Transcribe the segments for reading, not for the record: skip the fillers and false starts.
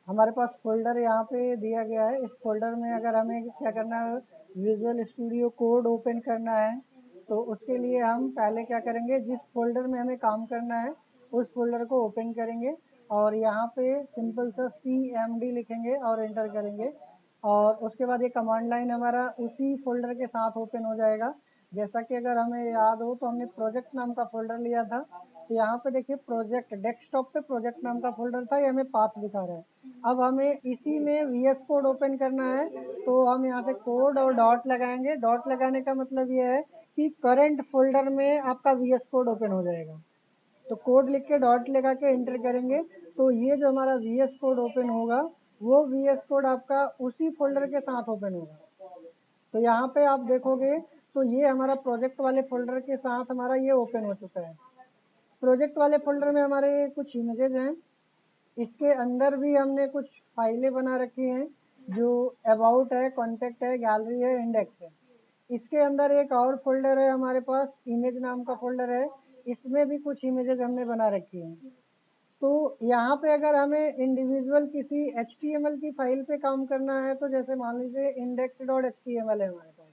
हमारे पास फ़ोल्डर यहाँ पे दिया गया है। इस फ़ोल्डर में अगर हमें क्या करना है, विज़ुअल स्टूडियो कोड ओपन करना है, तो उसके लिए हम पहले क्या करेंगे, जिस फ़ोल्डर में हमें काम करना है उस फ़ोल्डर को ओपन करेंगे और यहाँ पे सिंपल सा CMD लिखेंगे और एंटर करेंगे और उसके बाद ये कमांड लाइन हमारा उसी फ़ोल्डर के साथ ओपन हो जाएगा। जैसा कि अगर हमें याद हो तो हमने प्रोजेक्ट नाम का फ़ोल्डर लिया था, तो यहाँ पे देखिए प्रोजेक्ट डेस्कटॉप पे प्रोजेक्ट नाम का फ़ोल्डर था, ये हमें पाथ दिखा रहा है। अब हमें इसी में VS कोड ओपन करना है, तो हम यहाँ से कोड और डॉट लगाएंगे। डॉट लगाने का मतलब ये है कि करंट फ़ोल्डर में आपका VS कोड ओपन हो जाएगा। तो कोड लिख के डॉट लगा के एंटर करेंगे, तो ये जो हमारा VS कोड ओपन होगा वो VS कोड आपका उसी फ़ोल्डर के साथ ओपन होगा। तो यहाँ पे आप देखोगे तो ये हमारा प्रोजेक्ट वाले फ़ोल्डर के साथ हमारा ये ओपन हो चुका है। प्रोजेक्ट वाले फ़ोल्डर में हमारे कुछ इमेजेस हैं, इसके अंदर भी हमने कुछ फाइलें बना रखी हैं जो अबाउट है, कॉन्टैक्ट है, गैलरी है, इंडेक्स है। इसके अंदर एक और फ़ोल्डर है हमारे पास, इमेज नाम का फ़ोल्डर है, इसमें भी कुछ इमेजेस हमने बना रखी हैं। तो यहाँ पे अगर हमें इंडिविजुअल किसी HTML की फाइल पे काम करना है, तो जैसे मान लीजिए index.html है हमारे पास,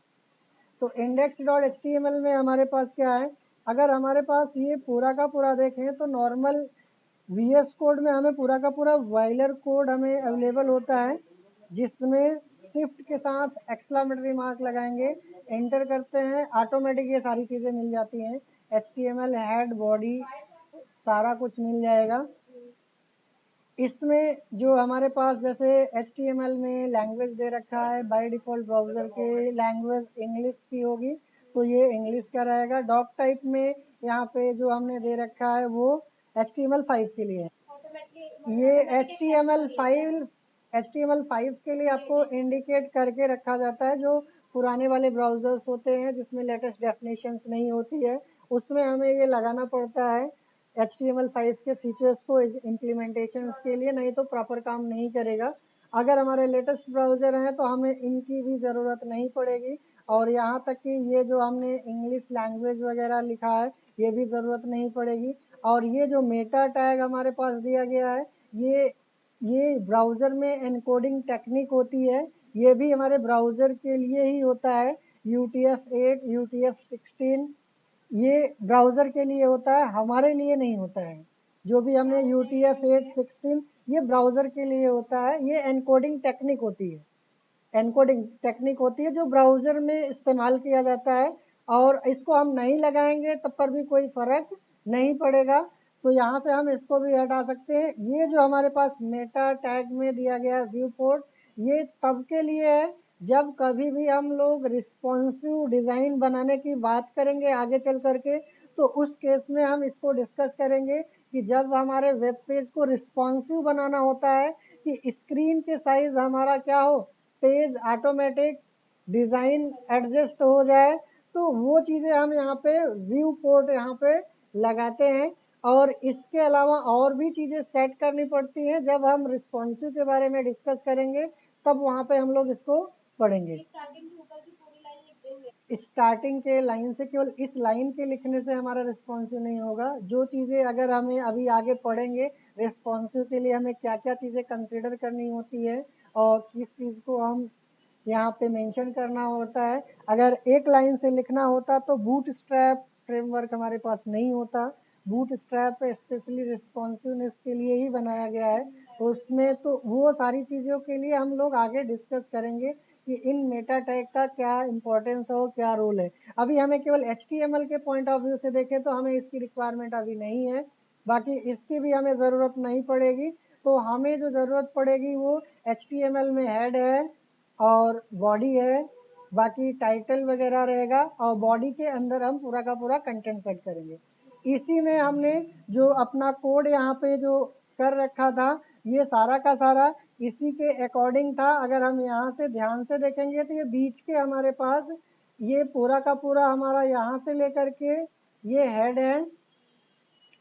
तो index.html में हमारे पास क्या है, अगर हमारे पास ये पूरा का पूरा देखें तो नॉर्मल VS कोड में हमें पूरा का पूरा वाइलर कोड हमें अवेलेबल होता है, जिसमें शिफ्ट के साथ एक्सक्लेमेटरी मार्क लगाएंगे, एंटर करते हैं, ऑटोमेटिक ये सारी चीज़ें मिल जाती हैं। HTML हेड बॉडी सारा कुछ मिल जाएगा। इसमें जो हमारे पास जैसे HTML में लैंग्वेज दे रखा है, बाय डिफ़ॉल्ट ब्राउज़र के लैंग्वेज इंग्लिश की होगी, तो ये इंग्लिश का रहेगा। डॉक टाइप में यहाँ पे जो हमने दे रखा है वो HTML5 के लिए है। ये HTML5 के लिए आपको इंडिकेट करके रखा जाता है। जो पुराने वाले ब्राउज़र्स होते हैं जिसमें लेटेस्ट डेफिनेशंस नहीं होती है, उसमें हमें ये लगाना पड़ता है HTML5 के फीचर्स को इम्प्लीमेंटेशन के लिए, नहीं तो प्रॉपर काम नहीं करेगा। अगर हमारे लेटेस्ट ब्राउज़र हैं तो हमें इनकी भी ज़रूरत नहीं पड़ेगी और यहाँ तक कि ये जो हमने इंग्लिश लैंग्वेज वगैरह लिखा है ये भी ज़रूरत नहीं पड़ेगी। और ये जो मेटा टैग हमारे पास दिया गया है, ये ये ब्राउज़र में एनकोडिंग टेक्निक होती है, ये भी हमारे ब्राउज़र के लिए ही होता है। UTF-8, UTF-16 ये ब्राउज़र के लिए होता है, हमारे लिए नहीं होता है। जो भी हमने UTF-8, 16 ये ब्राउज़र के लिए होता है, ये एनकोडिंग टेक्निक होती है। एनकोडिंग टेक्निक होती है जो ब्राउज़र में इस्तेमाल किया जाता है और इसको हम नहीं लगाएंगे तब पर भी कोई फ़र्क नहीं पड़ेगा। तो यहाँ से हम इसको भी हटा सकते हैं। ये जो हमारे पास मेटा टैग में दिया गया है व्यू पोर्ट, ये तब के लिए है जब कभी भी हम लोग रिस्पॉन्सिव डिज़ाइन बनाने की बात करेंगे आगे चल करके, तो उस केस में हम इसको डिस्कस करेंगे कि जब हमारे वेब पेज को रिस्पॉन्सिव बनाना होता है कि स्क्रीन के साइज़ हमारा क्या हो, पेज ऑटोमेटिक डिज़ाइन एडजस्ट हो जाए, तो वो चीज़ें हम यहाँ पे व्यू पोर्ट यहाँ पे लगाते हैं। और इसके अलावा और भी चीज़ें सेट करनी पड़ती हैं, जब हम रिस्पॉन्सिव के बारे में डिस्कस करेंगे तब वहाँ पे हम लोग इसको पढ़ेंगे। स्टार्टिंग के लाइन से केवल इस लाइन के लिखने से हमारा रिस्पॉन्सिव नहीं होगा। जो चीज़ें अगर हमें अभी आगे पढ़ेंगे रिस्पॉन्सिव के लिए हमें क्या क्या चीज़ें कंसिडर करनी होती है और किस चीज़ को हम यहाँ पे मेंशन करना होता है। अगर एक लाइन से लिखना होता तो बूटस्ट्रैप फ्रेमवर्क हमारे पास नहीं होता। बूटस्ट्रैप स्पेशली रिस्पॉन्सिवनेस के लिए ही बनाया गया है, तो उसमें तो वो सारी चीज़ों के लिए हम लोग आगे डिस्कस करेंगे कि इन मेटा टैग का क्या इंपॉर्टेंस है और क्या रोल है। अभी हमें केवल HTML के पॉइंट ऑफ व्यू से देखें तो हमें इसकी रिक्वायरमेंट अभी नहीं है, बाकी इसकी भी हमें ज़रूरत नहीं पड़ेगी। तो हमें जो ज़रूरत पड़ेगी वो HTML में हेड है और बॉडी है, बाकी टाइटल वगैरह रहेगा और बॉडी के अंदर हम पूरा का पूरा कंटेंट सेट करेंगे। इसी में हमने जो अपना कोड यहाँ पे जो कर रखा था, ये सारा का सारा इसी के अकॉर्डिंग था। अगर हम यहाँ से ध्यान से देखेंगे तो ये बीच के हमारे पास ये पूरा का पूरा हमारा यहाँ से लेकर के ये हेड है,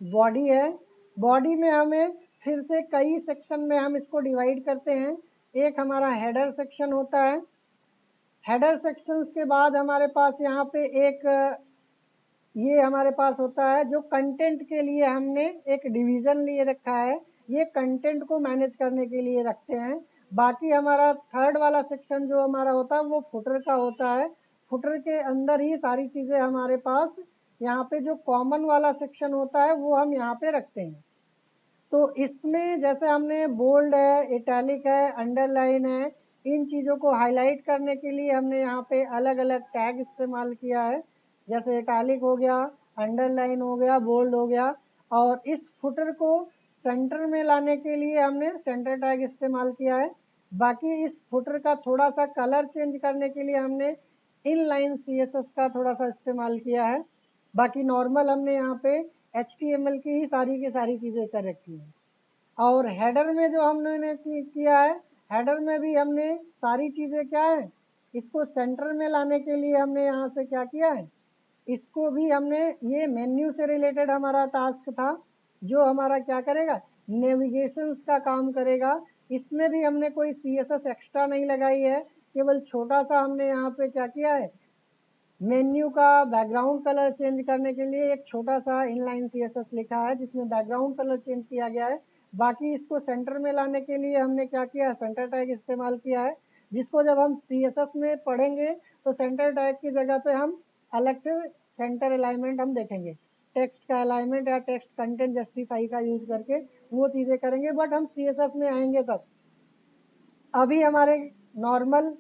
बॉडी है। बॉडी में हमें फिर से कई सेक्शन में हम इसको डिवाइड करते हैं। एक हमारा हेडर सेक्शन होता है, हेडर सेक्शंस के बाद हमारे पास यहाँ पे एक ये हमारे पास होता है जो कंटेंट के लिए हमने एक डिवीज़न लिए रखा है। ये कंटेंट को मैनेज करने के लिए रखते हैं। बाकी हमारा थर्ड वाला सेक्शन जो हमारा होता है वो फुटर का होता है। फुटर के अंदर ही सारी चीज़ें हमारे पास यहाँ पे जो कॉमन वाला सेक्शन होता है वो हम यहाँ पे रखते हैं। तो इसमें जैसे हमने बोल्ड है, इटैलिक है, अंडरलाइन है, इन चीज़ों को हाईलाइट करने के लिए हमने यहाँ पे अलग अलग टैग इस्तेमाल किया है। जैसे इटैलिक हो गया, अंडरलाइन हो गया, बोल्ड हो गया। और इस फुटर को सेंटर में लाने के लिए हमने सेंटर टैग इस्तेमाल किया है। बाकी इस फुटर का थोड़ा सा कलर चेंज करने के लिए हमने इनलाइन CSS का थोड़ा सा इस्तेमाल किया है। बाकी नॉर्मल हमने यहाँ पे HTML की सारी चीज़ें कर रखी हैं। और हेडर में जो हमने किया है, हेडर में भी हमने सारी चीज़ें क्या है, इसको सेंटर में लाने के लिए हमने यहाँ से क्या किया है, इसको भी हमने, ये मेन्यू से रिलेटेड हमारा टास्क था जो हमारा क्या करेगा, नेविगेशंस का काम करेगा। इसमें भी हमने कोई CSS एक्स्ट्रा नहीं लगाई है, केवल छोटा सा हमने यहाँ पे क्या किया है, मेन्यू का बैकग्राउंड कलर चेंज करने के लिए एक छोटा सा इनलाइन CSS लिखा है जिसमें बैकग्राउंड कलर चेंज किया गया है। बाकी इसको सेंटर में लाने के लिए हमने क्या किया है, सेंटर टैग इस्तेमाल किया है, जिसको जब हम CSS में पढ़ेंगे तो सेंटर टैग की जगह पे हम अलग से सेंटर अलाइनमेंट हम देखेंगे, टेक्स्ट का अलाइनमेंट या टेक्स्ट कंटेंट जस्टिफाई का यूज करके वो चीज़ें करेंगे, बट हम CSS में आएंगे तब। अभी हमारे नॉर्मल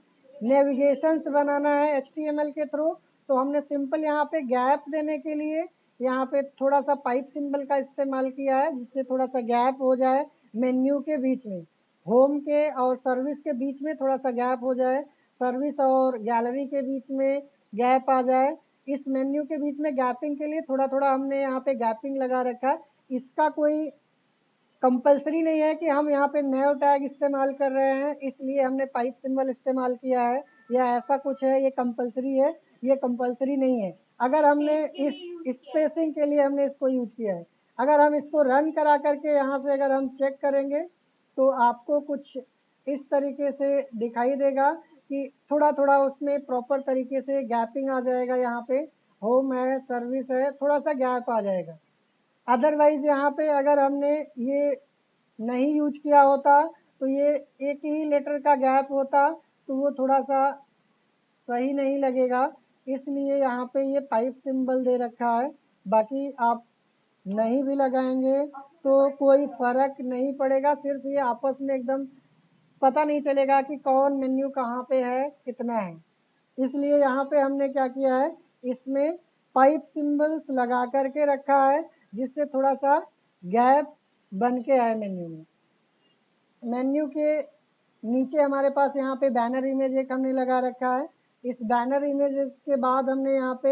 नेविगेशंस बनाना है HTML के थ्रू, तो हमने सिंपल यहाँ पे गैप देने के लिए यहाँ पे थोड़ा सा पाइप सिंबल का इस्तेमाल किया है, जिससे थोड़ा सा गैप हो जाए मेन्यू के बीच में, होम के और सर्विस के बीच में थोड़ा सा गैप हो जाए, सर्विस और गैलरी के बीच में गैप आ जाए। इस मेन्यू के बीच में गैपिंग के लिए थोड़ा थोड़ा हमने यहाँ पे गैपिंग लगा रखा है। इसका कोई कंपलसरी नहीं है कि हम यहाँ पे नैव टैग इस्तेमाल कर रहे हैं इसलिए हमने पाइप सिंबल इस्तेमाल किया है या ऐसा कुछ है, ये कंपलसरी है, ये कंपलसरी नहीं है। अगर हमने इस स्पेसिंग के लिए हमने इसको यूज किया है। अगर हम इसको रन करा करके यहाँ से अगर हम चेक करेंगे तो आपको कुछ इस तरीके से दिखाई देगा कि थोड़ा थोड़ा उसमें प्रॉपर तरीके से गैपिंग आ जाएगा। यहाँ पे होम है, सर्विस है, थोड़ा सा गैप आ जाएगा। अदरवाइज यहाँ पे अगर हमने ये नहीं यूज किया होता तो ये एक ही लेटर का गैप होता तो वो थोड़ा सा सही नहीं लगेगा, इसलिए यहाँ पे ये पाइप सिंबल दे रखा है। बाकी आप नहीं भी लगाएंगे तो कोई फर्क नहीं पड़ेगा, सिर्फ ये आपस में एकदम पता नहीं चलेगा कि कौन मेन्यू कहाँ पे है, कितना है। इसलिए यहाँ पे हमने क्या किया है, इसमें पाइप सिंबल्स लगा करके रखा है जिससे थोड़ा सा गैप बन के आए मेन्यू में। मेन्यू के नीचे हमारे पास यहाँ पे बैनर इमेज एक हमने लगा रखा है। इस बैनर इमेज के बाद हमने यहाँ पे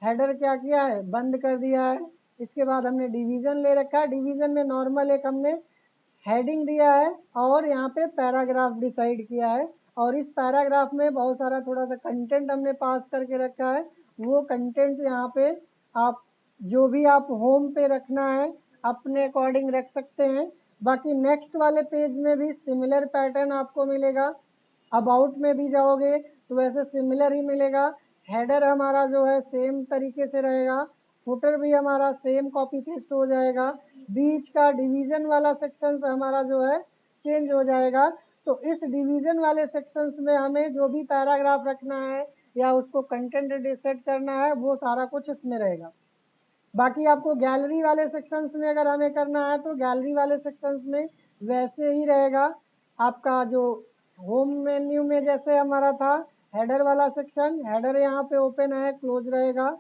हेडर क्या किया है, बंद कर दिया है। इसके बाद हमने डिवीज़न ले रखा है, डिवीज़न में नॉर्मल एक हमने हेडिंग दिया है और यहाँ पे पैराग्राफ डिसाइड किया है। और इस पैराग्राफ में बहुत सारा थोड़ा सा कंटेंट हमने पास करके रखा है। वो कंटेंट यहाँ पे आप जो भी आप होम पे रखना है अपने अकॉर्डिंग रख सकते हैं। बाकी नेक्स्ट वाले पेज में भी सिमिलर पैटर्न आपको मिलेगा। अबाउट में भी जाओगे तो वैसे सिमिलर ही मिलेगा। हेडर हमारा जो है सेम तरीके से रहेगा, फुटर भी हमारा सेम कॉपी पेस्ट हो जाएगा, बीच का डिवीज़न वाला सेक्शन हमारा जो है चेंज हो जाएगा। तो इस डिवीज़न वाले सेक्शंस में हमें जो भी पैराग्राफ रखना है या उसको कंटेंट सेट करना है वो सारा कुछ इसमें रहेगा। बाकी आपको गैलरी वाले सेक्शंस में अगर हमें करना है तो गैलरी वाले सेक्शंस में वैसे ही रहेगा। आपका जो होम मेन्यू में जैसे हमारा था हेडर वाला सेक्शन, हेडर यहाँ पे ओपन है, क्लोज रहेगा।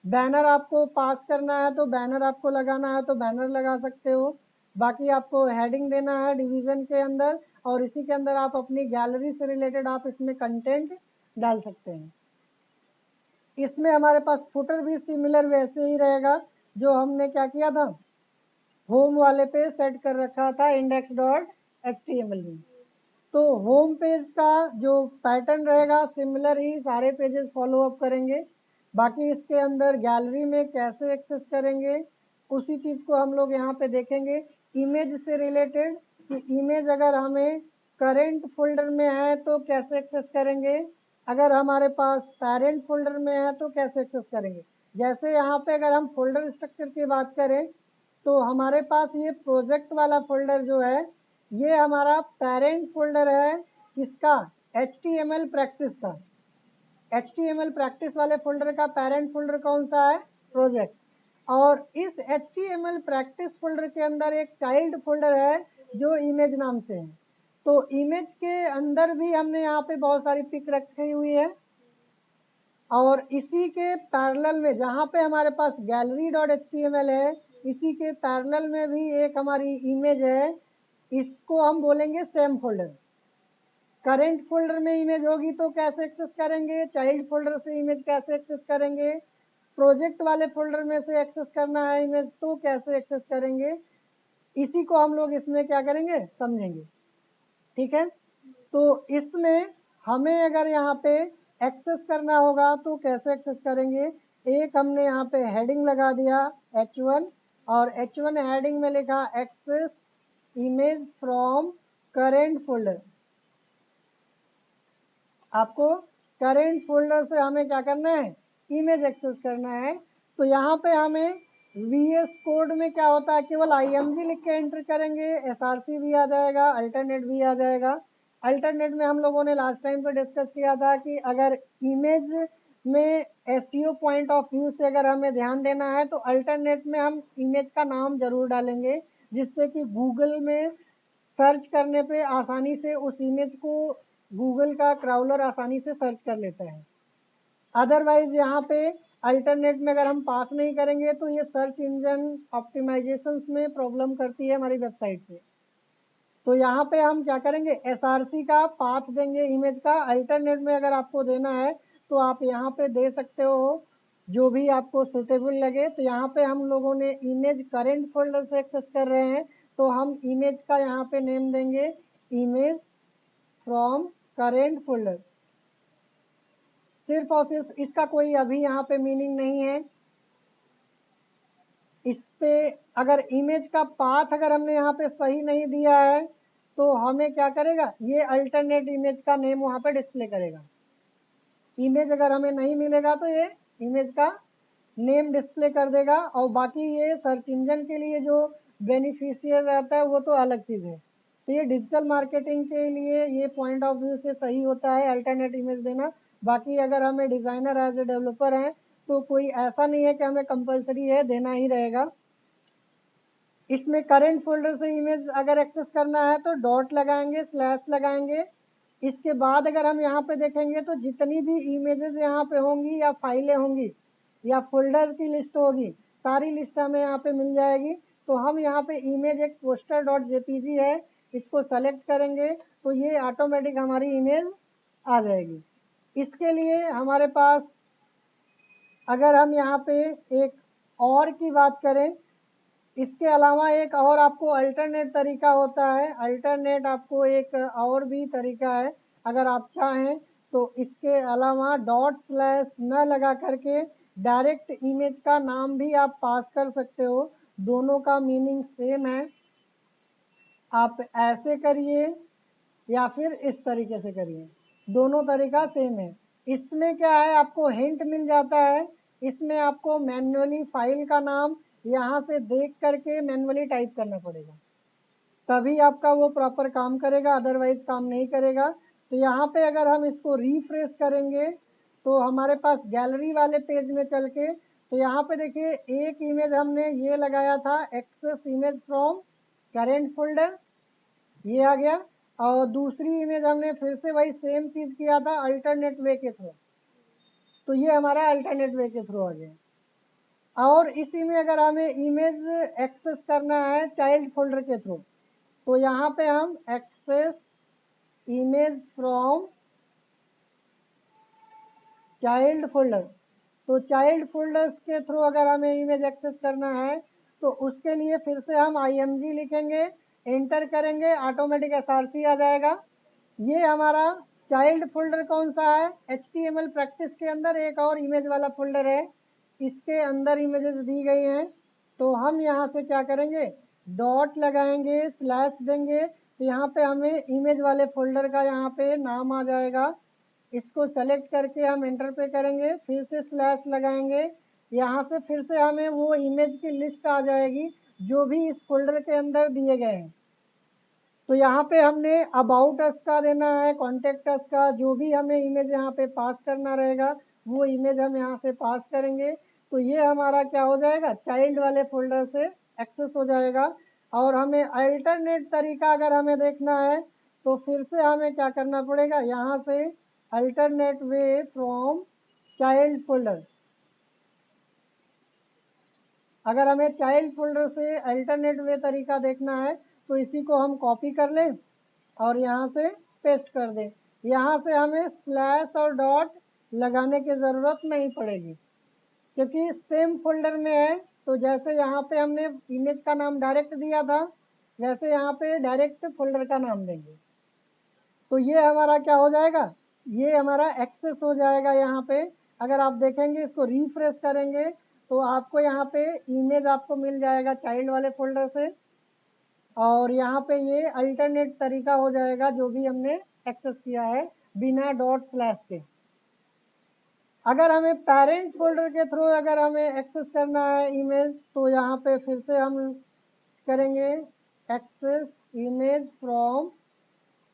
बैनर आपको पास करना है तो बैनर आपको लगाना है तो बैनर लगा सकते हो। बाकी आपको हेडिंग देना है डिवीज़न के अंदर और इसी के अंदर आप अपनी गैलरी से रिलेटेड आप इसमें कंटेंट डाल सकते हैं। इसमें हमारे पास फुटर भी सिमिलर वैसे ही रहेगा जो हमने क्या किया था, होम वाले पे सेट कर रखा था index.html में। तो होम पेज का जो पैटर्न रहेगा सिमिलर ही सारे पेजेस फॉलो अप करेंगे। बाकी इसके अंदर गैलरी में कैसे एक्सेस करेंगे उसी चीज़ को हम लोग यहाँ पे देखेंगे। इमेज से रिलेटेड कि इमेज अगर हमें करेंट फोल्डर में है तो कैसे एक्सेस करेंगे, अगर हमारे पास पेरेंट फोल्डर में है तो कैसे एक्सेस करेंगे। जैसे यहाँ पे अगर हम फोल्डर स्ट्रक्चर की बात करें तो हमारे पास ये प्रोजेक्ट वाला फोल्डर जो है ये हमारा पेरेंट फोल्डर है किसका, HTML प्रैक्टिस का। HTML प्रैक्टिस वाले फोल्डर का पेरेंट फोल्डर कौन सा है, प्रोजेक्ट। और इस HTML प्रैक्टिस फोल्डर के अंदर एक चाइल्ड फोल्डर है जो इमेज नाम से है। तो इमेज के अंदर भी हमने यहाँ पे बहुत सारी पिक रखी हुई है और इसी के पैरेलल में जहाँ पे हमारे पास gallery.html है इसी के पैरेलल में भी एक हमारी इमेज है, इसको हम बोलेंगे सेम फोल्डर। करेंट फोल्डर में इमेज होगी तो कैसे एक्सेस करेंगे, चाइल्ड फोल्डर से इमेज कैसे एक्सेस करेंगे, प्रोजेक्ट वाले फोल्डर में से एक्सेस करना है इमेज तो कैसे एक्सेस करेंगे, इसी को हम लोग इसमें क्या करेंगे, समझेंगे। ठीक है, तो इसमें हमें अगर यहाँ पे एक्सेस करना होगा तो कैसे एक्सेस करेंगे। एक हमने यहाँ पे हेडिंग लगा दिया H1 और H1 हेडिंग में लिखा access image from current folder. आपको करेंट फोल्डर से हमें क्या करना है, इमेज एक्सेस करना है। तो यहाँ पे हमें VS कोड में क्या होता है, केवल IMG लिख के एंटर करेंगे, SRC भी आ जाएगा, अल्टरनेट भी आ जाएगा। अल्टरनेट में हम लोगों ने लास्ट टाइम पे डिस्कस किया था कि अगर इमेज में SEO पॉइंट ऑफ व्यू से अगर हमें ध्यान देना है तो अल्टरनेट में हम इमेज का नाम जरूर डालेंगे जिससे कि गूगल में सर्च करने पे आसानी से उस इमेज को गूगल का क्राउलर आसानी से सर्च कर लेता है। अदरवाइज यहाँ पे अल्टरनेट में अगर हम पास नहीं करेंगे तो ये सर्च इंजन ऑप्टिमाइजेशन में प्रॉब्लम करती है हमारी वेबसाइट पे। तो यहाँ पे हम क्या करेंगे, SRC का पाथ देंगे इमेज का। अल्टरनेट में अगर आपको देना है तो आप यहाँ पे दे सकते हो जो भी आपको सुटेबल लगे। तो यहाँ पे हम लोगों ने इमेज करेंट फोल्डर से एक्सेस कर रहे हैं तो हम इमेज का यहाँ पे नेम देंगे इमेज फ्रॉम करेंट फोल्डर। सिर्फ और सिर्फ इसका कोई अभी यहाँ पे मीनिंग नहीं है। इस पे अगर इमेज का पाथ अगर हमने यहाँ पे सही नहीं दिया है तो हमें क्या करेगा, ये अल्टरनेट इमेज का नेम वहाँ पे डिस्प्ले करेगा। इमेज अगर हमें नहीं मिलेगा तो ये इमेज का नेम डिस्प्ले कर देगा और बाकी ये सर्च इंजन के लिए जो बेनिफिशियल रहता है वो तो अलग चीज़ है। तो ये डिजिटल मार्केटिंग के लिए ये पॉइंट ऑफ व्यू से सही होता है अल्टरनेट इमेज देना। बाकी अगर हमें डिज़ाइनर एज ए डेवलपर हैं तो कोई ऐसा नहीं है कि हमें कंपलसरी है, देना ही रहेगा। इसमें करंट फोल्डर से इमेज अगर एक्सेस करना है तो डॉट लगाएंगे, स्लैश लगाएंगे। इसके बाद अगर हम यहाँ पे देखेंगे तो जितनी भी इमेजेस यहाँ पे होंगी या फाइलें होंगी या फोल्डर की लिस्ट होगी सारी लिस्ट हमें यहाँ पे मिल जाएगी। तो हम यहाँ पे इमेज एक पोस्टर डॉट जेपीजी है, इसको सेलेक्ट करेंगे तो ये ऑटोमेटिक हमारी इमेज आ जाएगी। इसके लिए हमारे पास अगर हम यहाँ पे एक और की बात करें, इसके अलावा एक और आपको अल्टरनेट तरीका होता है। अल्टरनेट आपको एक और भी तरीका है, अगर आप चाहें तो इसके अलावा डॉट स्लैश न लगा करके डायरेक्ट इमेज का नाम भी आप पास कर सकते हो। दोनों का मीनिंग सेम है। आप ऐसे करिए या फिर इस तरीके से करिए, दोनों तरीका सेम है। इसमें क्या है, आपको हिंट मिल जाता है। इसमें आपको मैन्युअली फाइल का नाम यहाँ से देख करके मैन्युअली टाइप करना पड़ेगा, तभी आपका वो प्रॉपर काम करेगा, अदरवाइज काम नहीं करेगा। तो यहाँ पे अगर हम इसको रिफ्रेश करेंगे तो हमारे पास गैलरी वाले पेज में चल के तो यहाँ पे देखिए एक इमेज हमने ये लगाया था access image from current folder, ये आ गया। और दूसरी इमेज हमने फिर से वही सेम चीज़ किया था अल्टरनेट वे के थ्रू, तो ये हमारा अल्टरनेट वे के थ्रू आ गया। और इसी में अगर हमें इमेज एक्सेस करना है चाइल्ड फोल्डर के थ्रू तो यहाँ पे हम access image from child folder, तो चाइल्ड फोल्डर्स के थ्रू अगर हमें इमेज एक्सेस करना है तो उसके लिए फिर से हम IMG लिखेंगे, एंटर करेंगे, ऑटोमेटिक SRC आ जाएगा। ये हमारा चाइल्ड फोल्डर कौन सा है, HTML प्रैक्टिस के अंदर एक और इमेज वाला फोल्डर है, इसके अंदर इमेजेस दी गई हैं। तो हम यहाँ से क्या करेंगे, डॉट लगाएंगे, स्लैश देंगे, तो यहाँ पे हमें इमेज वाले फोल्डर का यहाँ पे नाम आ जाएगा। इसको सेलेक्ट करके हम एंटर पे करेंगे, फिर से स्लैश लगाएंगे, यहाँ से फिर से हमें वो इमेज की लिस्ट आ जाएगी जो भी इस फोल्डर के अंदर दिए गए हैं। तो यहाँ पे हमने अबाउट अस का देना है, कॉन्टेक्ट अस का, जो भी हमें इमेज यहाँ पे पास करना रहेगा वो इमेज हम यहाँ से पास करेंगे। तो ये हमारा क्या हो जाएगा, चाइल्ड वाले फोल्डर से एक्सेस हो जाएगा। और हमें अल्टरनेट तरीका अगर हमें देखना है तो फिर से हमें क्या करना पड़ेगा, यहाँ से alternate way from child folder. अगर हमें चाइल्ड फोल्डर से अल्टरनेट वे तरीका देखना है तो इसी को हम कॉपी कर लें और यहाँ से पेस्ट कर दें। यहाँ से हमें स्लैश और डॉट लगाने की ज़रूरत नहीं पड़ेगी क्योंकि सेम फोल्डर में है। तो जैसे यहाँ पे हमने इमेज का नाम डायरेक्ट दिया था वैसे यहाँ पे डायरेक्ट फोल्डर का नाम देंगे। तो ये हमारा क्या हो जाएगा, ये हमारा एक्सेस हो जाएगा यहाँ पे। अगर आप देखेंगे इसको रिफ्रेश करेंगे तो आपको यहाँ पे इमेज आपको मिल जाएगा चाइल्ड वाले फोल्डर से और यहाँ पे ये अल्टरनेट तरीका हो जाएगा जो भी हमने एक्सेस किया है बिना डॉट स्लैश के। अगर हमें पेरेंट फोल्डर के थ्रू अगर हमें एक्सेस करना है इमेज तो यहाँ पे फिर से हम करेंगे access image from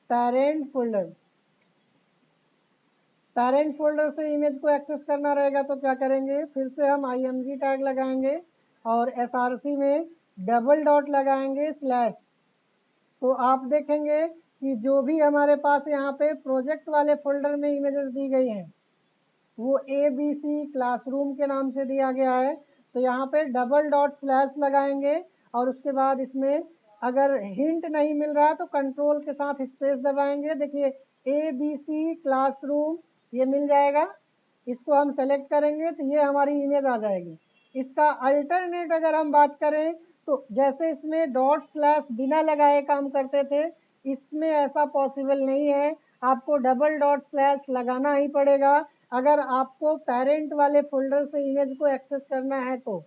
parent folder. Parent folder से इमेज को एक्सेस करना रहेगा तो क्या करेंगे, फिर से हम img टैग लगाएंगे और src में डबल डॉट लगाएंगे स्लैश। तो आप देखेंगे कि जो भी हमारे पास यहाँ पे प्रोजेक्ट वाले फोल्डर में इमेजेस दी गई हैं वो ABC क्लासरूम के नाम से दिया गया है। तो यहाँ पे डबल डॉट स्लैश लगाएंगे और उसके बाद इसमें अगर हिंट नहीं मिल रहा है तो कंट्रोल के साथ स्पेस दबाएंगे। देखिए ABC क्लासरूम ये मिल जाएगा, इसको हम सेलेक्ट करेंगे तो ये हमारी इमेज आ जाएगी। इसका अल्टरनेट अगर हम बात करें तो जैसे इसमें डॉट स्लैश बिना लगाए काम करते थे इसमें ऐसा पॉसिबल नहीं है, आपको डबल डॉट स्लैश लगाना ही पड़ेगा अगर आपको पेरेंट वाले फोल्डर से इमेज को एक्सेस करना है। तो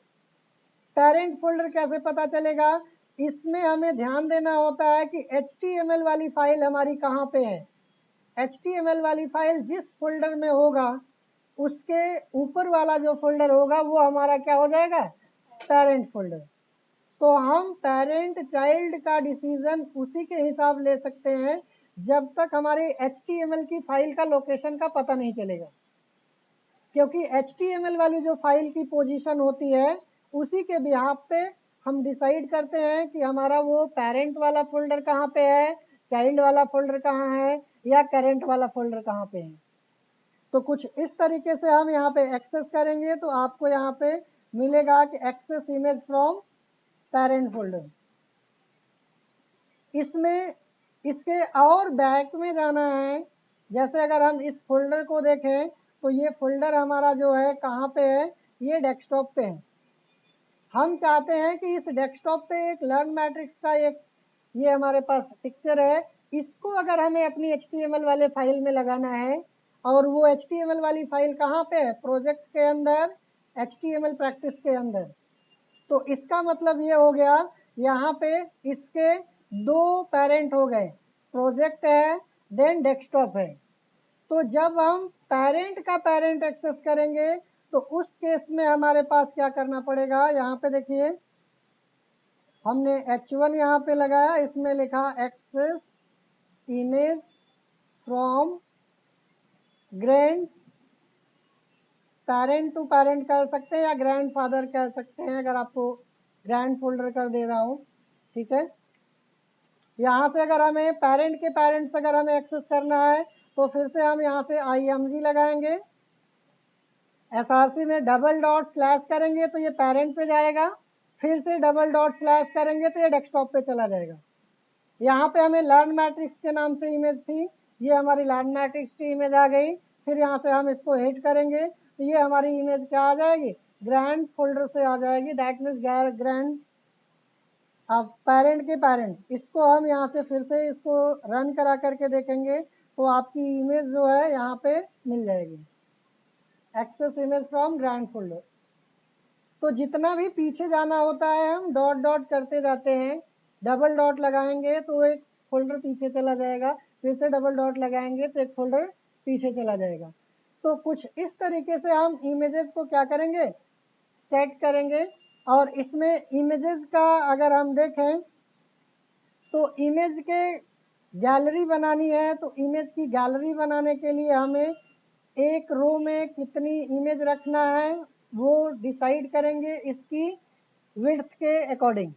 पेरेंट फोल्डर कैसे पता चलेगा, इसमें हमें ध्यान देना होता है कि HTML वाली फाइल हमारी कहाँ पे है। HTML वाली फाइल जिस फोल्डर में होगा उसके ऊपर वाला जो फोल्डर होगा वो हमारा क्या हो जाएगा, पेरेंट फोल्डर। तो हम पेरेंट चाइल्ड का डिसीजन उसी के हिसाब ले सकते हैं जब तक हमारे HTML की फाइल का लोकेशन का पता नहीं चलेगा, क्योंकि HTML वाली जो फाइल की पोजीशन होती है उसी के बिहाफ पे हम डिसाइड करते हैं कि हमारा वो पेरेंट वाला फोल्डर कहाँ पे है, चाइल्ड वाला फोल्डर कहाँ है या करेंट वाला फोल्डर कहाँ पे है। तो कुछ इस तरीके से हम यहाँ पे एक्सेस करेंगे तो आपको यहाँ पे मिलेगा कि access image from parent folder. इसमें इसके और बैक में जाना है, जैसे अगर हम इस फोल्डर को देखें तो ये फोल्डर हमारा जो है कहाँ पे है, ये डेस्कटॉप पे है। हम चाहते हैं कि इस डेस्कटॉप पे एक लर्न मैट्रिक्स का एक ये हमारे पास पिक्चर है, इसको अगर हमें अपनी HTML वाले फाइल में लगाना है और वो HTML वाली फाइल कहाँ पे है, प्रोजेक्ट के अंदर HTML प्रैक्टिस के अंदर। तो इसका मतलब ये हो गया यहाँ पे इसके दो पेरेंट हो गए, प्रोजेक्ट है देन डेस्कटॉप है। तो जब हम पेरेंट का पेरेंट एक्सेस करेंगे तो उस केस में हमारे पास क्या करना पड़ेगा, यहाँ पे देखिए हमने H1 यहाँ पे लगाया, इसमें लिखा access image from grand parent to parent कर सकते हैं या ग्रैंड फादर कह सकते हैं अगर आपको ग्रैंड फोल्डर कर दे रहा हूँ, ठीक है। यहाँ से अगर हमें पेरेंट के पेरेंट्स अगर हमें एक्सेस करना है तो फिर से हम यहाँ से img लगाएंगे, src में डबल डॉट स्लैश करेंगे तो ये पेरेंट पे जाएगा, फिर से डबल डॉट स्लैश करेंगे तो ये डेस्कटॉप पे चला जाएगा। यहाँ पे हमें लर्न मैट्रिक्स के नाम से इमेज थी, ये हमारी लर्न मैट्रिक्स की इमेज आ गई। फिर यहाँ से हम इसको हिट करेंगे तो ये हमारी इमेज क्या आ जाएगी, ग्रैंड फोल्डर से आ जाएगी, दैट मीन्स ग्रैंड अब पेरेंट के पेरेंट। इसको हम यहाँ से फिर से इसको रन करा करके देखेंगे तो आपकी इमेज जो है यहाँ पे मिल जाएगी, access image from grand folder. तो जितना भी पीछे जाना होता है हम डॉट डॉट करते जाते हैं, डबल डॉट लगाएंगे तो एक फोल्डर पीछे चला जाएगा, फिर से डबल डॉट लगाएंगे तो एक फोल्डर पीछे चला जाएगा। तो कुछ इस तरीके से हम इमेजेस को क्या करेंगे, सेट करेंगे। और इसमें इमेजेस का अगर हम देखें तो इमेज के गैलरी बनानी है, तो इमेज की गैलरी बनाने के लिए हमें एक रो में कितनी इमेज रखना है वो डिसाइड करेंगे इसकी विड्थ के अकॉर्डिंग।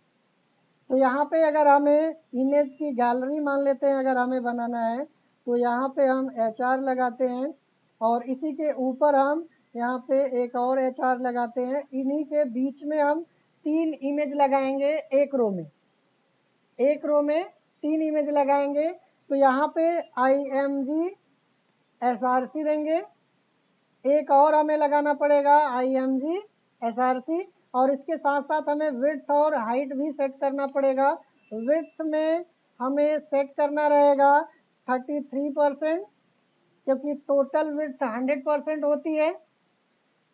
तो यहाँ पे अगर हमें इमेज की गैलरी मान लेते हैं अगर हमें बनाना है, तो यहाँ पे हम HR लगाते हैं और इसी के ऊपर हम यहाँ पे एक और HR लगाते हैं। इन्हीं के बीच में हम 3 इमेज लगाएंगे एक रो में, एक रो में 3 इमेज लगाएंगे। तो यहाँ पे IMG SRC देंगे, एक और हमें लगाना पड़ेगा IMG SRC, और इसके साथ साथ हमें विड्थ और हाइट भी सेट करना पड़ेगा। विड्थ में हमें सेट करना रहेगा 33%, क्योंकि टोटल विड्थ 100% होती है,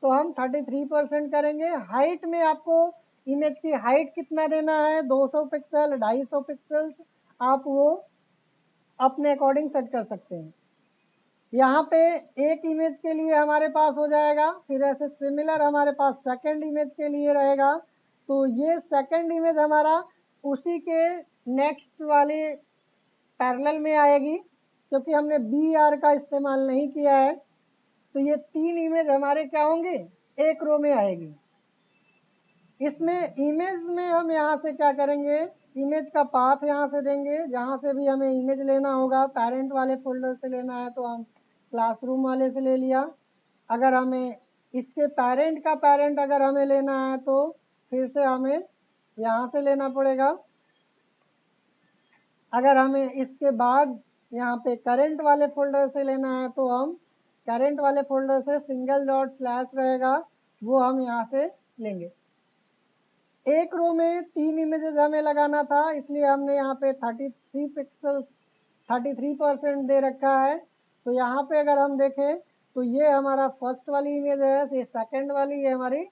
तो हम 33% करेंगे। हाइट में आपको इमेज की हाइट कितना देना है, 200 पिक्सल 250 पिक्सल, आप वो अपने अकॉर्डिंग सेट कर सकते हैं। यहाँ पे एक इमेज के लिए हमारे पास हो जाएगा, फिर ऐसे सिमिलर हमारे पास सेकंड इमेज के लिए रहेगा। तो ये सेकंड इमेज हमारा उसी के नेक्स्ट वाले पैरेलल में आएगी, क्योंकि हमने BR का इस्तेमाल नहीं किया है। तो ये 3 इमेज हमारे क्या होंगे, एक रो में आएगी। इसमें इमेज में हम यहाँ से क्या करेंगे, इमेज का पाथ यहाँ से देंगे, जहाँ से भी हमें इमेज लेना होगा। पेरेंट वाले फोल्डर से लेना है तो हम क्लासरूम वाले से ले लिया। अगर हमें इसके पेरेंट का पेरेंट अगर हमें लेना है तो फिर से हमें यहाँ से लेना पड़ेगा। अगर हमें इसके बाद यहाँ पे करंट वाले फोल्डर से लेना है तो हम करंट वाले फोल्डर से सिंगल डॉट स्लैश रहेगा, वो हम यहाँ से लेंगे। एक रो में 3 इमेजेस हमें लगाना था, इसलिए हमने यहाँ पे 33 पिक्सल 33% दे रखा है। तो यहाँ पे अगर हम देखें तो ये हमारा फर्स्ट वाली इमेज है, ये सेकंड वाली, ये हमारी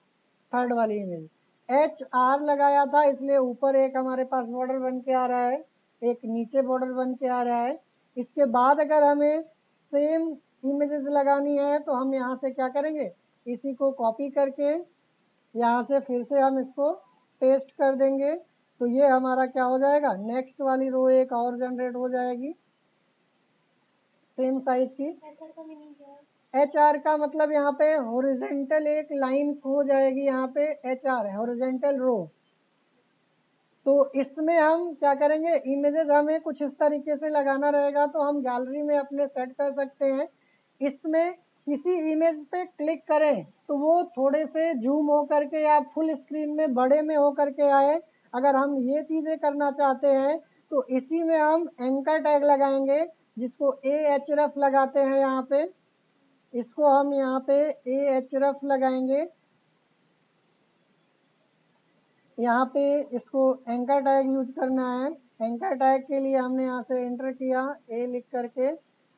थर्ड वाली इमेज। HR लगाया था इसलिए ऊपर एक हमारे पास बॉर्डर बन के आ रहा है, एक नीचे बॉर्डर बन के आ रहा है। इसके बाद अगर हमें सेम इमेजेस लगानी है तो हम यहाँ से क्या करेंगे, इसी को कॉपी करके यहाँ से फिर से हम इसको पेस्ट कर देंगे। तो ये हमारा क्या हो जाएगा, नेक्स्ट वाली रो एक और जनरेट हो जाएगी सेम साइज की। HR का मतलब यहाँ पे हॉरिजेंटल एक लाइन हो जाएगी, यहाँ पे HR है हॉरिजेंटल रो। तो इसमें हम क्या करेंगे, इमेजेस हमें कुछ इस तरीके से लगाना रहेगा, तो हम गैलरी में अपने सेट कर सकते हैं। इसमें किसी इमेज पे क्लिक करें तो वो थोड़े से जूम हो करके या फुल स्क्रीन में बड़े में हो करके आए। अगर हम ये चीज़ें करना चाहते हैं तो इसी में हम एंकर टैग लगाएंगे, जिसको AHRF लगाते हैं यहाँ पे। इसको हम यहाँ पे AHRF लगाएंगे, यहाँ पे इसको एंकर टैग यूज करना है। एंकर टैग के लिए हमने यहाँ से एंटर किया A लिख करके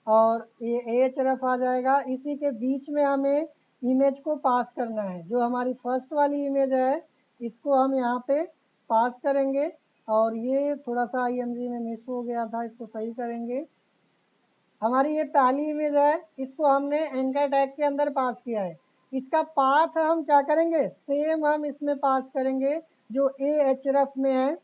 और ये AHRF आ जाएगा। इसी के बीच में हमें इमेज को पास करना है, जो हमारी फर्स्ट वाली इमेज है इसको हम यहाँ पे पास करेंगे। और ये थोड़ा सा IMG में मिस हो गया था, इसको सही करेंगे। हमारी ये पहली इमेज है, इसको हमने एंकर टैग के अंदर पास किया है। इसका पाथ हम क्या करेंगे, सेम हम इसमें पास करेंगे जो AHRF में है।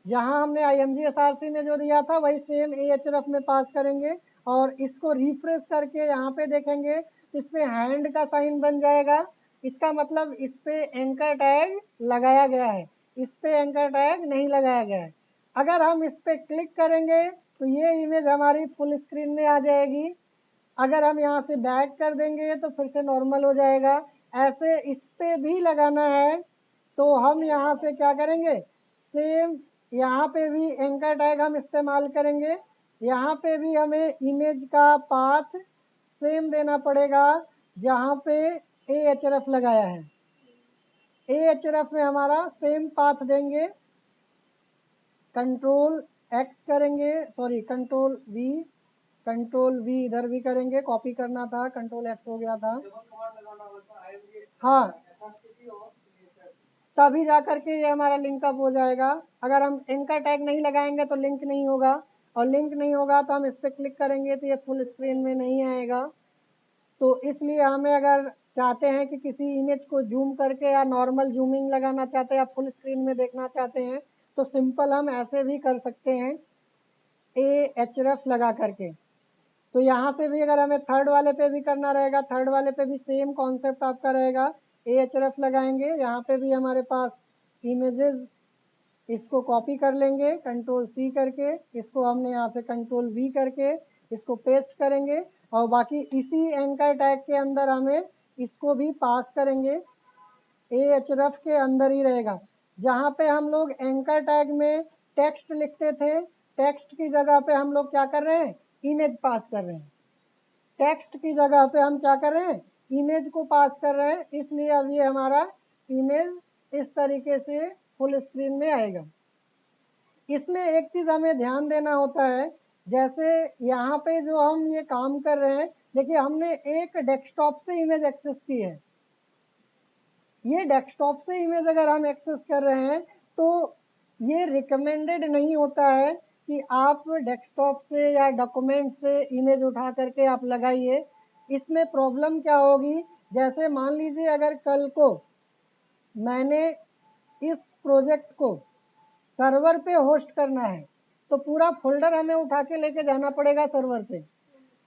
जहां हमने IMG SRC में जो दिया था वही सेम AHRF में पास करेंगे। और इसको रिफ्रेश करके यहाँ पे देखेंगे तो इसमें हैंड का साइन बन जाएगा। इसका मतलब इस पे एंकर टैग लगाया गया है, इस पे एंकर टैग नहीं लगाया गया है। अगर हम इस पे क्लिक करेंगे तो ये इमेज हमारी फुल स्क्रीन में आ जाएगी। अगर हम यहाँ से बैक कर देंगे तो फिर से नॉर्मल हो जाएगा। ऐसे इस पे भी लगाना है तो हम यहाँ से क्या करेंगे, सेम यहाँ पे भी एंकर टैग हम इस्तेमाल करेंगे। यहाँ पे भी हमें इमेज का पाथ सेम देना पड़ेगा जहाँ पे AHRF लगाया है। AHRF में हमारा सेम पाथ देंगे, कंट्रोल V इधर भी करेंगे, कॉपी करना था, कंट्रोल X हो गया था। हाँ, तभी जा करके ये हमारा लिंक अप हो जाएगा। अगर हम एंकर टैग नहीं लगाएंगे तो लिंक नहीं होगा, और लिंक नहीं होगा तो हम इस पर क्लिक करेंगे तो ये फुल स्क्रीन में नहीं आएगा। तो इसलिए हमें अगर चाहते हैं कि किसी इमेज को जूम करके या नॉर्मल जूमिंग लगाना चाहते हैं या फुल स्क्रीन में देखना चाहते हैं, तो सिंपल हम ऐसे भी कर सकते हैं, AHREF लगा करके। तो यहाँ पे भी अगर हमें थर्ड वाले पे भी करना रहेगा, थर्ड वाले पे भी सेम कॉन्सेप्ट आपका रहेगा, AHREF लगाएंगे। यहाँ पे भी हमारे पास इमेजेस, इसको कॉपी कर लेंगे Ctrl+C करके, इसको हमने यहाँ से Ctrl+V करके इसको पेस्ट करेंगे, और बाकी इसी एंकर टैग के अंदर हमें इसको भी पास करेंगे, AHREF के अंदर ही रहेगा। जहाँ पे हम लोग एंकर टैग में टेक्स्ट लिखते थे, टेक्स्ट की जगह पे हम लोग क्या कर रहे हैं, इमेज पास कर रहे हैं। टेक्स्ट की जगह पे हम क्या कर रहे हैं, इमेज को पास कर रहे हैं, इसलिए अब ये हमारा इमेज इस तरीके से फुल स्क्रीन में आएगा। इसमें एक चीज़ हमें ध्यान देना होता है, जैसे यहाँ पे जो हम ये काम कर रहे हैं, देखिए हमने एक डेस्कटॉप से इमेज एक्सेस की है। ये डेस्कटॉप से इमेज अगर हम एक्सेस कर रहे हैं तो ये रिकमेंडेड नहीं होता है कि आप डेस्कटॉप से या डॉक्यूमेंट से इमेज उठा करके आप लगाइए। इसमें प्रॉब्लम क्या होगी, जैसे मान लीजिए अगर कल को मैंने इस प्रोजेक्ट को सर्वर पे होस्ट करना है, तो पूरा फोल्डर हमें उठा के लेके जाना पड़ेगा सर्वर पे,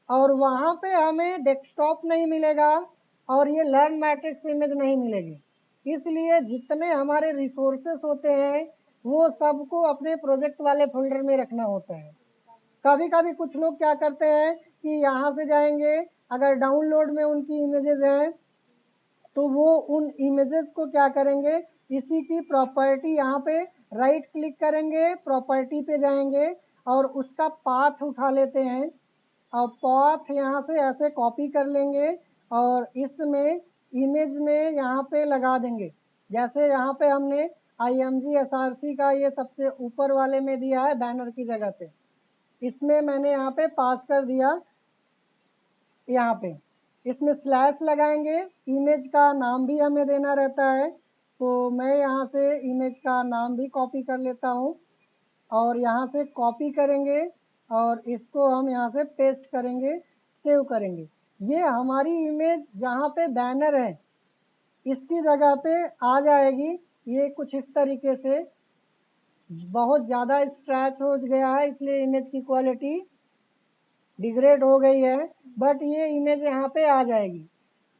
और वहाँ पे हमें डेस्कटॉप नहीं मिलेगा और ये लर्न मैट्रिक्स इमेज नहीं मिलेगी। इसलिए जितने हमारे रिसोर्सेस होते हैं वो सबको अपने प्रोजेक्ट वाले फोल्डर में रखना होता है। कभी कभी कुछ लोग क्या करते हैं कि यहाँ से जाएंगे, अगर डाउनलोड में उनकी इमेजेस हैं तो वो उन इमेजेस को क्या करेंगे, इसी की प्रॉपर्टी यहाँ पे राइट क्लिक करेंगे, प्रॉपर्टी पे जाएंगे और उसका पाथ उठा लेते हैं, और पाथ यहाँ से ऐसे कॉपी कर लेंगे और इसमें इमेज में यहाँ पे लगा देंगे। जैसे यहाँ पे हमने IMG SRC का ये सबसे ऊपर वाले में दिया है बैनर की जगह पे, इसमें मैंने यहाँ पे पास कर दिया, यहाँ पे इसमें स्लैश लगाएंगे, इमेज का नाम भी हमें देना रहता है, तो मैं यहाँ से इमेज का नाम भी कॉपी कर लेता हूँ और यहाँ से कॉपी करेंगे और इसको हम यहाँ से पेस्ट करेंगे, सेव करेंगे। ये हमारी इमेज जहाँ पे बैनर है इसकी जगह पे आ जाएगी। ये कुछ इस तरीके से, बहुत ज़्यादा स्क्रैच हो गया है इसलिए इमेज की क्वालिटी डिग्रेड हो गई है, बट ये इमेज यहाँ पे आ जाएगी।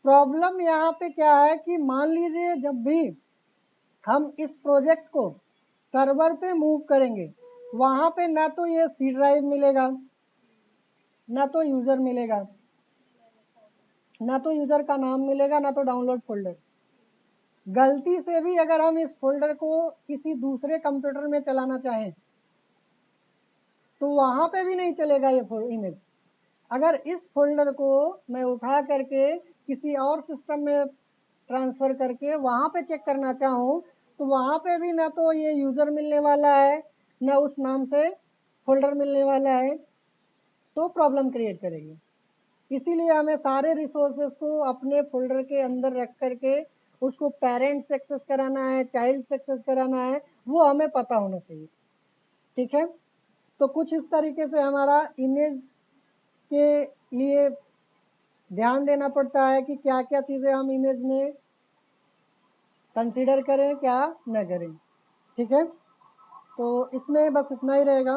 प्रॉब्लम यहाँ पे क्या है कि मान लीजिए जब भी हम इस प्रोजेक्ट को सर्वर पे मूव करेंगे, वहाँ पे ना तो ये सी ड्राइव मिलेगा, ना तो यूज़र मिलेगा, ना तो यूज़र का नाम मिलेगा, ना तो डाउनलोड फोल्डर। गलती से भी अगर हम इस फोल्डर को किसी दूसरे कंप्यूटर में चलाना चाहें तो वहाँ पे भी नहीं चलेगा ये इमेज। अगर इस फोल्डर को मैं उठा करके किसी और सिस्टम में ट्रांसफ़र करके वहाँ पे चेक करना चाहूँ तो वहाँ पे भी ना तो ये यूज़र मिलने वाला है, ना उस नाम से फोल्डर मिलने वाला है, तो प्रॉब्लम क्रिएट करेगी। इसीलिए हमें सारे रिसोर्सेज को अपने फोल्डर के अंदर रख करके उसको पेरेंट्स एक्सेस कराना है, चाइल्ड एक्सेस कराना है, वो हमें पता होना चाहिए। ठीक है, तो कुछ इस तरीके से हमारा इमेज के लिए ध्यान देना पड़ता है कि क्या क्या चीज़ें हम इमेज में कंसीडर करें, क्या न करें। ठीक है, तो इसमें बस इतना ही रहेगा।